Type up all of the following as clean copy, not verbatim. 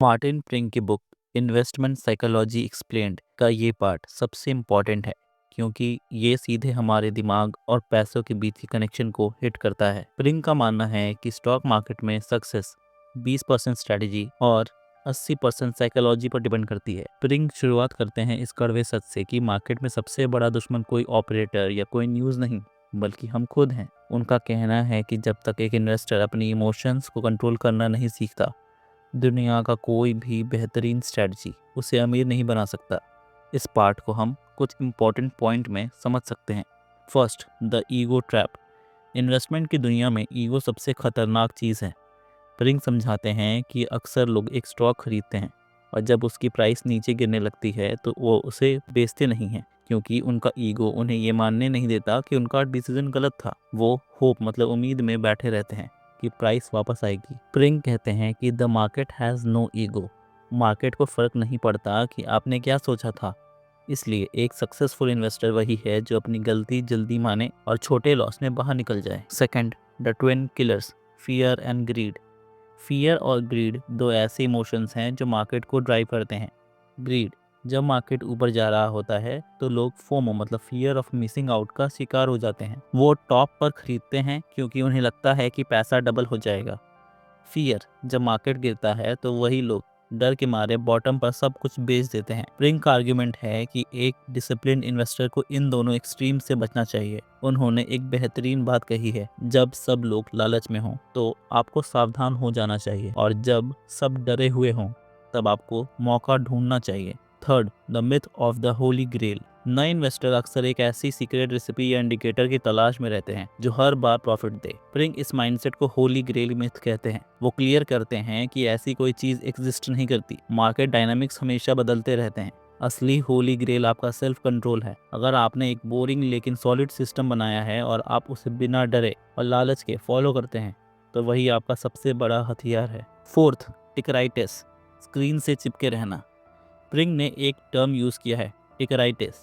Martin प्रिंग की book investment psychology explained का ये पार्ट सबसे इम्पॉर्टेंट है क्योंकि ये सीधे हमारे दिमाग और पैसों के बीच के कनेक्शन को हिट करता है। प्रिंग का मानना है कि स्टॉक मार्केट में सक्सेस 20% स्ट्रैटेजी और 80% साइकोलॉजी पर डिपेंड करती है। प्रिंग शुरुआत करते हैं इस कड़वे सच से कि मार्केट में सबसे बड़ा दुश्मन कोई ऑपरेटर या कोई न्यूज़ नहीं बल्कि हम खुद हैं। उनका कहना है कि जब तक एक इन्वेस्टर अपनी इमोशंस को कंट्रोल करना नहीं सीखता, दुनिया का कोई भी बेहतरीन स्ट्रेटजी उसे अमीर नहीं बना सकता। इस पार्ट को हम कुछ इम्पोर्टेंट पॉइंट में समझ सकते हैं। First, the ego trap. Investment की दुनिया में ईगो सबसे खतरनाक चीज़ है। प्रिंग समझाते हैं कि अक्सर लोग एक स्टॉक खरीदते हैं और जब उसकी प्राइस नीचे गिरने लगती है तो वो उसे बेचते नहीं हैं क्योंकि उनका ईगो उन्हें ये मानने नहीं देता कि उनका डिसीजन गलत था। वो होप मतलब उम्मीद में बैठे रहते हैं कि प्राइस वापस आएगी। प्रिंग कहते हैं कि the market has no ego. Market को फर्क नहीं पड़ता कि आपने क्या सोचा था। इसलिए एक सक्सेसफुल इन्वेस्टर वही है जो अपनी गलती जल्दी माने और छोटे लॉस में बाहर निकल जाए। Second, the twin killers, fear and greed. Fear और ग्रीड दो ऐसे इमोशंस हैं जो मार्केट को ड्राइव करते हैं। ग्रीड, जब मार्केट ऊपर जा रहा होता है तो लोग फोमो मतलब फियर ऑफ मिसिंग आउट का शिकार हो जाते हैं। वो टॉप पर खरीदते हैं क्योंकि उन्हें लगता है कि पैसा डबल हो जाएगा। फियर, जब मार्केट गिरता है तो वही लोग डर के मारे बॉटम पर सब कुछ बेच देते हैं। प्रिंग का आर्ग्यूमेंट है कि एक डिसिप्लिन इन्वेस्टर को इन दोनों एक्सट्रीम से बचना चाहिए। उन्होंने एक बेहतरीन बात कही है, जब सब लोग लालच में हों तो आपको सावधान हो जाना चाहिए और जब सब डरे हुए हों तब आपको मौका ढूंढना चाहिए। Third, the myth of the holy grail. नए इन्वेस्टर अक्सर एक ऐसी सीक्रेट रेसिपी या इंडिकेटर की तलाश में रहते हैं जो हर बार प्रॉफिट दे। प्रिंग इस माइंडसेट को होली ग्रेल मिथ कहते हैं। वो क्लियर करते हैं कि ऐसी कोई चीज एग्जिस्ट नहीं करती। मार्केट डायनामिक्स हमेशा बदलते रहते हैं। असली होली ग्रेल आपका सेल्फ कंट्रोल है। अगर आपने एक बोरिंग लेकिन सॉलिड सिस्टम बनाया है और आप उसे बिना डरे और लालच के फॉलो करते हैं तो वही आपका सबसे बड़ा हथियार है। फोर्थ, टिकराइटिस, स्क्रीन से चिपके रहना। प्रिंग ने एक टर्म यूज़ किया है, टिकराइटिस।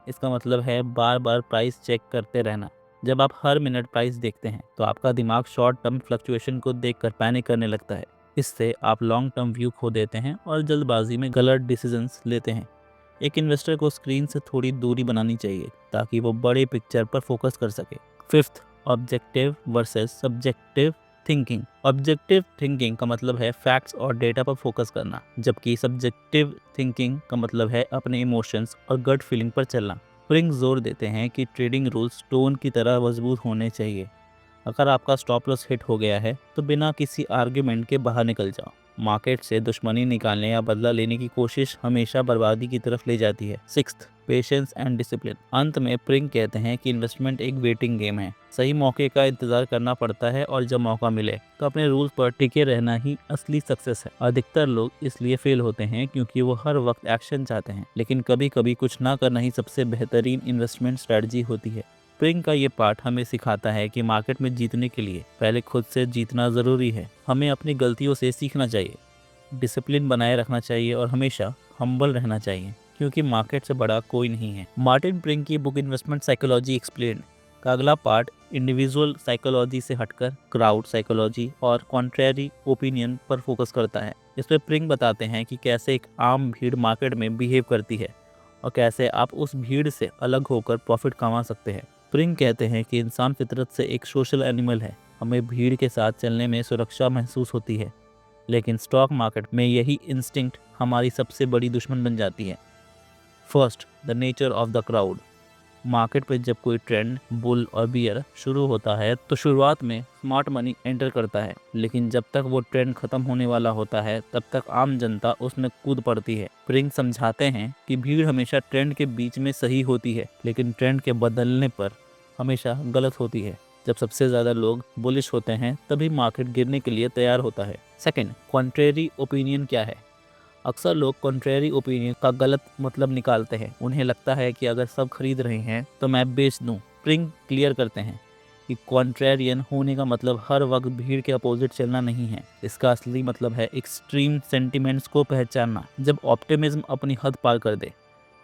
इसका मतलब है बार बार प्राइस चेक करते रहना। जब आप हर मिनट प्राइस देखते हैं तो आपका दिमाग शॉर्ट टर्म फ्लक्चुएशन को देखकर पैनिक करने लगता है। इससे आप लॉन्ग टर्म व्यू खो देते हैं और जल्दबाजी में गलत डिसीजंस लेते हैं। एक इन्वेस्टर को स्क्रीन से थोड़ी दूरी बनानी चाहिए ताकि वो बड़े पिक्चर पर फोकस कर सके। Fifth, objective versus subjective thinking. Objective thinking का मतलब है फैक्ट्स और डेटा पर फोकस करना, जबकि सब्जेक्टिव थिंकिंग का मतलब है अपने इमोशंस और गट फीलिंग पर चलना। प्रिंग जोर देते हैं कि ट्रेडिंग रूल्स स्टोन की तरह मजबूत होने चाहिए। अगर आपका स्टॉप लॉस हिट हो गया है तो बिना किसी आर्ग्यूमेंट के बाहर निकल जाओ। मार्केट से दुश्मनी निकालने या बदला लेने की कोशिश हमेशा बर्बादी की तरफ ले जाती है। Sixth, patience and discipline. अंत में प्रिंग कहते हैं कि इन्वेस्टमेंट एक वेटिंग गेम है। सही मौके का इंतजार करना पड़ता है और जब मौका मिले तो अपने रूल्स पर टिके रहना ही असली सक्सेस है। अधिकतर लोग इसलिए फेल होते हैं क्योंकि वो हर वक्त एक्शन चाहते हैं, लेकिन कभी कभी कुछ ना करना ही सबसे बेहतरीन इन्वेस्टमेंट स्ट्रेटजी होती है। प्रिंग का ये पार्ट हमें सिखाता है कि मार्केट में जीतने के लिए पहले खुद से जीतना ज़रूरी है। हमें अपनी गलतियों से सीखना चाहिए, डिसिप्लिन बनाए रखना चाहिए और हमेशा हम्बल रहना चाहिए क्योंकि मार्केट से बड़ा कोई नहीं है। मार्टिन प्रिंग की बुक इन्वेस्टमेंट साइकोलॉजी एक्सप्लेन्ड का अगला पार्ट इंडिविजुअल साइकोलॉजी से हटकर क्राउड साइकोलॉजी और कॉन्ट्रेरी ओपिनियन पर फोकस करता है। इसमें प्रिंग बताते हैं कि कैसे एक आम भीड़ मार्केट में बिहेव करती है और कैसे आप उस भीड़ से अलग होकर प्रॉफिट कमा सकते हैं। प्रिंग कहते हैं कि इंसान फितरत से एक सोशल एनिमल है। हमें भीड़ के साथ चलने में सुरक्षा महसूस होती है, लेकिन स्टॉक मार्केट में यही इंस्टिंक्ट हमारी सबसे बड़ी दुश्मन बन जाती है। First, the nature of the crowd. Market पे जब कोई ट्रेंड बुल और बियर शुरू होता है तो शुरुआत में स्मार्ट मनी एंटर करता है, लेकिन जब तक वो ट्रेंड खत्म होने वाला होता है तब तक आम जनता उसमें कूद पड़ती है। प्रिंग समझाते हैं कि भीड़ हमेशा ट्रेंड के बीच में सही होती है, लेकिन ट्रेंड के बदलने पर हमेशा गलत होती है। जब सबसे ज़्यादा लोग बुलिश होते हैं तभी मार्केट गिरने के लिए तैयार होता है। सेकेंड, कॉन्ट्रेरी ओपिनियन क्या है। अक्सर लोग कॉन्ट्रेरी ओपिनियन का गलत मतलब निकालते हैं। उन्हें लगता है कि अगर सब खरीद रहे हैं तो मैं बेच दूं। प्रिंग क्लियर करते हैं कि कॉन्ट्रेरियन होने का मतलब हर वक्त भीड़ के अपोजिट चलना नहीं है। इसका असली मतलब है एक्सट्रीम सेंटिमेंट्स को पहचानना। जब ऑप्टिमिज्म अपनी हद पार कर दे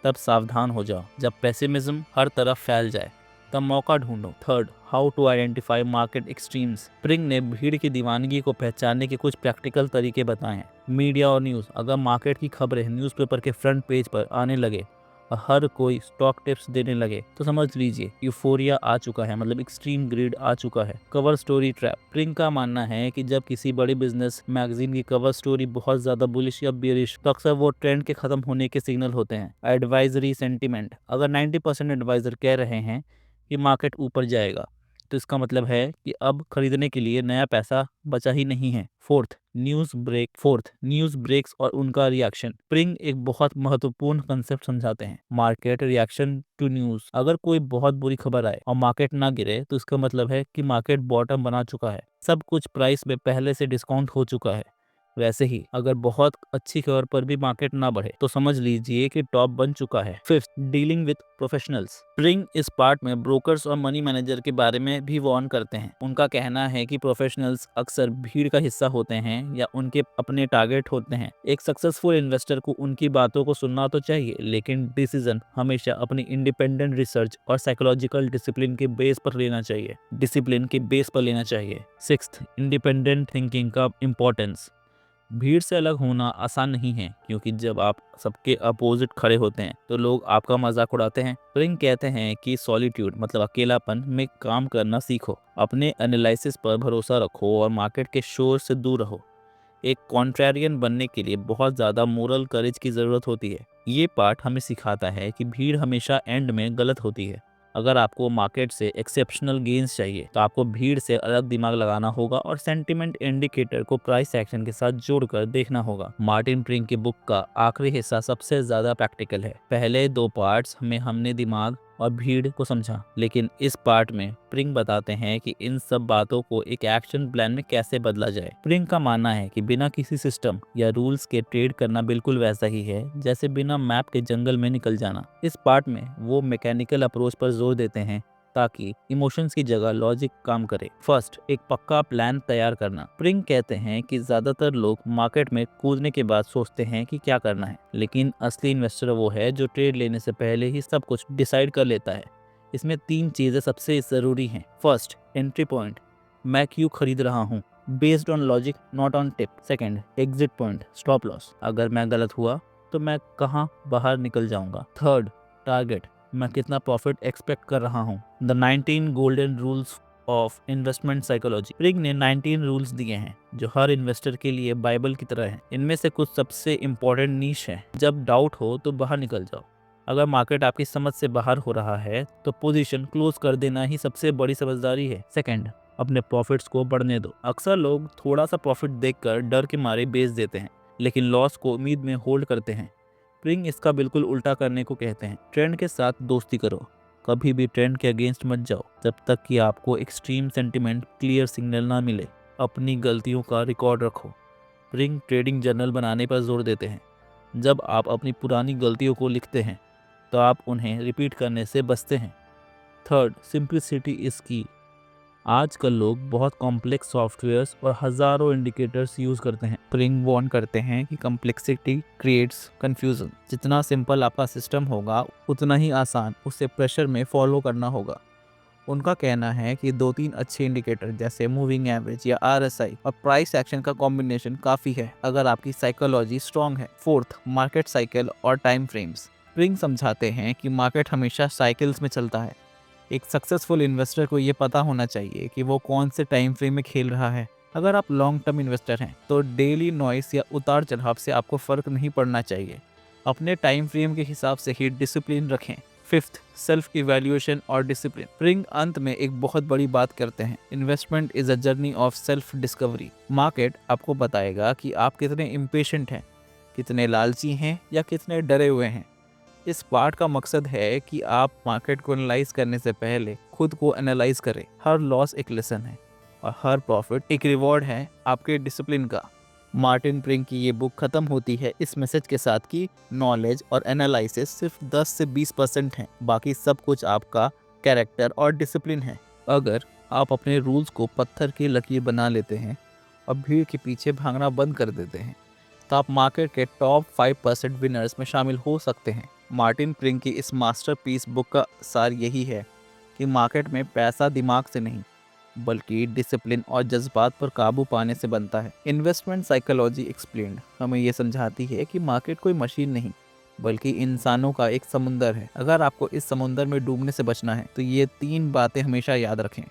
तब सावधान हो जाओ। जब पेसिमिज्म हर तरफ फैल जाए तब मौका ढूंढो। Third, how to identify market extremes. Spring ने भीड़ की दीवानगी को पहचानने के कुछ प्रैक्टिकल तरीके बताए हैं। मीडिया और न्यूज़, अगर मार्केट की खबरें न्यूज़पेपर के फ्रंट पेज पर आने लगे और हर कोई स्टॉक टिप्स देने लगे तो समझ लीजिए यूफोरिया आ चुका है, मतलब एक्सट्रीम ग्रीड आ चुका है। Cover story trap. स्प्रिंग का मानना है कि जब किसी बड़ी बिजनेस मैगजीन की कवर स्टोरी बहुत ज्यादा बुलिश या बेरिश तो अक्सर वो ट्रेंड के खत्म होने के सिग्नल होते हैं। एडवाइजरी सेंटिमेंट, अगर 90% एडवाइजर कह रहे हैं कि मार्केट ऊपर जाएगा तो इसका मतलब है कि अब खरीदने के लिए नया पैसा बचा ही नहीं है। फोर्थ, न्यूज़ ब्रेक्स और उनका रिएक्शन। स्प्रिंग एक बहुत महत्वपूर्ण कंसेप्ट समझाते हैं, मार्केट रिएक्शन टू न्यूज़। अगर कोई बहुत बुरी खबर आए और मार्केट ना गिरे तो इसका मतलब है कि मार्केट बॉटम बना चुका है, सब कुछ प्राइस में पहले से डिस्काउंट हो चुका है। वैसे ही अगर बहुत अच्छी खबर पर भी मार्केट ना बढ़े तो समझ लीजिए कि टॉप बन चुका है। Fifth, dealing with professionals. Spring इस पार्ट में ब्रोकर्स और मनी मैनेजर के बारे में भी वार्न करते हैं। उनका कहना है कि प्रोफेशनल्स अक्सर भीड़ का हिस्सा होते हैं या उनके अपने टारगेट होते हैं। एक सक्सेसफुल इन्वेस्टर को उनकी बातों को सुनना तो चाहिए, लेकिन डिसीजन हमेशा अपनी इंडिपेंडेंट रिसर्च और साइकोलॉजिकल डिसिप्लिन के बेस पर लेना चाहिए। सिक्स्थ, इंडिपेंडेंट थिंकिंग का इम्पोर्टेंस। भीड़ से अलग होना आसान नहीं है, क्योंकि जब आप सबके अपोजिट खड़े होते हैं तो लोग आपका मजाक उड़ाते हैं। स्प्रिंग कहते हैं कि सॉलिट्यूड मतलब अकेलापन में काम करना सीखो, अपने एनालिसिस पर भरोसा रखो और मार्केट के शोर से दूर रहो। एक कॉन्ट्रेरियन बनने के लिए बहुत ज़्यादा मोरल करेज की ज़रूरत होती है। ये पार्ट हमें सिखाता है कि भीड़ हमेशा एंड में गलत होती है। अगर आपको मार्केट से एक्सेप्शनल गेन्स चाहिए तो आपको भीड़ से अलग दिमाग लगाना होगा और सेंटिमेंट इंडिकेटर को प्राइस एक्शन के साथ जोड़कर देखना होगा। मार्टिन प्रिंग की बुक का आखिरी हिस्सा सबसे ज्यादा प्रैक्टिकल है। पहले दो पार्ट्स में हमने दिमाग और भीड़ को समझा, लेकिन इस पार्ट में प्रिंग बताते हैं कि इन सब बातों को एक एक्शन प्लान में कैसे बदला जाए। प्रिंग का मानना है कि बिना किसी सिस्टम या रूल्स के ट्रेड करना बिल्कुल वैसा ही है जैसे बिना मैप के जंगल में निकल जाना। इस पार्ट में वो मैकेनिकल अप्रोच पर जोर देते हैं ताकि इमोशंस की जगह लॉजिक काम करे। फर्स्ट, एक पक्का प्लान तैयार करना। प्रिंग कहते हैं कि ज्यादातर लोग मार्केट में कूदने के बाद सोचते हैं कि क्या करना है, लेकिन असली इन्वेस्टर वो है जो ट्रेड लेने से पहले ही सब कुछ डिसाइड कर लेता है। इसमें तीन चीजें सबसे जरूरी हैं। फर्स्ट, एंट्री पॉइंट, मैं क्यों खरीद रहा हूँ, based on logic not on tip. Second, exit point, stop loss, अगर मैं गलत हुआ तो मैं कहाँ बाहर निकल जाऊंगा। थर्ड, टारगेट, मैं कितना प्रॉफिट एक्सपेक्ट कर रहा हूँ। The 19 golden rules of investment psychology. प्रिंग ने 19 रूल्स दिए हैं जो हर इन्वेस्टर के लिए बाइबल की तरह हैं। इनमें से कुछ सबसे इम्पोर्टेंट नीश है। जब डाउट हो तो बाहर निकल जाओ। अगर मार्केट आपकी समझ से बाहर हो रहा है तो पोजीशन क्लोज कर देना ही सबसे बड़ी समझदारी है। सेकंड, अपने प्रॉफिट्स को बढ़ने दो। अक्सर लोग थोड़ा सा प्रॉफिट देखकर डर के मारे बेच देते हैं, लेकिन लॉस को उम्मीद में होल्ड करते हैं। स्प्रिंग इसका बिल्कुल उल्टा करने को कहते हैं। ट्रेंड के साथ दोस्ती करो, कभी भी ट्रेंड के अगेंस्ट मत जाओ जब तक कि आपको एक्सट्रीम सेंटिमेंट क्लियर सिग्नल ना मिले। अपनी गलतियों का रिकॉर्ड रखो। स्प्रिंग ट्रेडिंग जर्नल बनाने पर जोर देते हैं। जब आप अपनी पुरानी गलतियों को लिखते हैं तो आप उन्हें रिपीट करने से बचते हैं। थर्ड, सिंप्लिसिटी इज की। आजकल लोग बहुत कॉम्प्लेक्स सॉफ्टवेयर्स और हजारों इंडिकेटर्स यूज करते हैं। स्प्रिंग वार्न करते हैं कि कॉम्प्लेक्सिटी क्रिएट्स कंफ्यूजन। जितना सिंपल आपका सिस्टम होगा उतना ही आसान उसे प्रेशर में फॉलो करना होगा। उनका कहना है कि दो तीन अच्छे इंडिकेटर जैसे मूविंग एवरेज या आरएसआई और प्राइस एक्शन का कॉम्बिनेशन काफी है अगर आपकी साइकोलॉजी स्ट्रांग है। फोर्थ, मार्केट साइकिल और टाइम फ्रेम्स। स्प्रिंग समझाते हैं कि मार्केट हमेशा साइकिल्स में चलता है। एक सक्सेसफुल इन्वेस्टर को ये पता होना चाहिए कि वो कौन से टाइम फ्रेम में खेल रहा है। अगर आप लॉन्ग टर्म इन्वेस्टर हैं तो डेली नॉइस या उतार चढ़ाव से आपको फर्क नहीं पड़ना चाहिए। अपने टाइम फ्रेम के हिसाब से ही डिसिप्लिन रखें। फिफ्थ, सेल्फ इवैल्यूएशन और डिसिप्लिन। स्प्रिंग अंत में एक बहुत बड़ी बात करते हैं, investment is a journey of self discovery. Market आपको बताएगा कि आप कितने इम्पेशेंट हैं, कितने लालची हैं या कितने डरे हुए हैं। इस पार्ट का मकसद है कि आप मार्केट को एनालाइज करने से पहले खुद को एनालाइज करें। हर लॉस एक लेसन है और हर प्रॉफिट एक रिवॉर्ड है आपके डिसिप्लिन का। मार्टिन प्रिंग की ये बुक खत्म होती है इस मैसेज के साथ कि नॉलेज और एनालिसिस सिर्फ 10 से 20% है, बाकी सब कुछ आपका कैरेक्टर और डिसिप्लिन है। अगर आप अपने रूल्स को पत्थर की लकीर बना लेते हैं और भीड़ के पीछे भागना बंद कर देते हैं तो आप मार्केट के टॉप 5% विनर्स में शामिल हो सकते हैं। मार्टिन प्रिंग की इस मास्टरपीस बुक का सार यही है कि मार्केट में पैसा दिमाग से नहीं बल्कि डिसिप्लिन और जज्बात पर काबू पाने से बनता है। इन्वेस्टमेंट साइकोलॉजी एक्सप्लेन्ड हमें ये समझाती है कि मार्केट कोई मशीन नहीं बल्कि इंसानों का एक समुंदर है। अगर आपको इस समुंदर में डूबने से बचना है तो ये 3 बातें हमेशा याद रखें।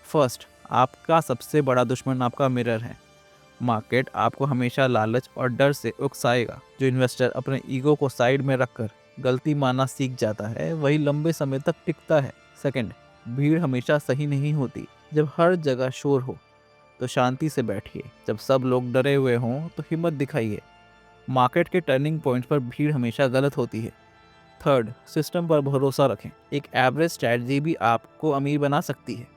फर्स्ट, आपका सबसे बड़ा दुश्मन आपका मिरर है। मार्केट आपको हमेशा लालच और डर से उकसाएगा। जो इन्वेस्टर अपने ईगो को साइड में रखकर गलती मानना सीख जाता है वही लंबे समय तक टिकता है। सेकंड, भीड़ हमेशा सही नहीं होती। जब हर जगह शोर हो तो शांति से बैठिए। जब सब लोग डरे हुए हों तो हिम्मत दिखाइए। मार्केट के टर्निंग पॉइंट पर भीड़ हमेशा गलत होती है। थर्ड, सिस्टम पर भरोसा रखें। एक एवरेज स्ट्रैटेजी भी आपको अमीर बना सकती है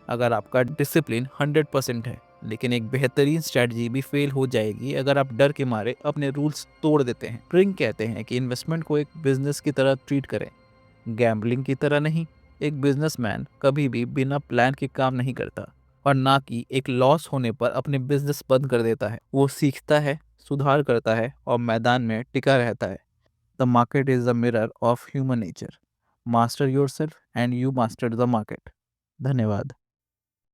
अगर आपका डिसिप्लिन 100% है, लेकिन एक बेहतरीन स्ट्रैटेजी भी फेल हो जाएगी अगर आप डर के मारे अपने रूल्स तोड़ देते हैं। प्रिंग कहते हैं कि इन्वेस्टमेंट को एक बिजनेस की तरह ट्रीट करें, गैम्बलिंग की तरह नहीं। एक बिजनेसमैन कभी भी बिना प्लान के काम नहीं करता और ना कि एक लॉस होने पर अपने बिजनेस बंद कर देता है। वो सीखता है, सुधार करता है और मैदान में टिका रहता है। The market is the mirror of human nature. Master yourself and you master the market. धन्यवाद।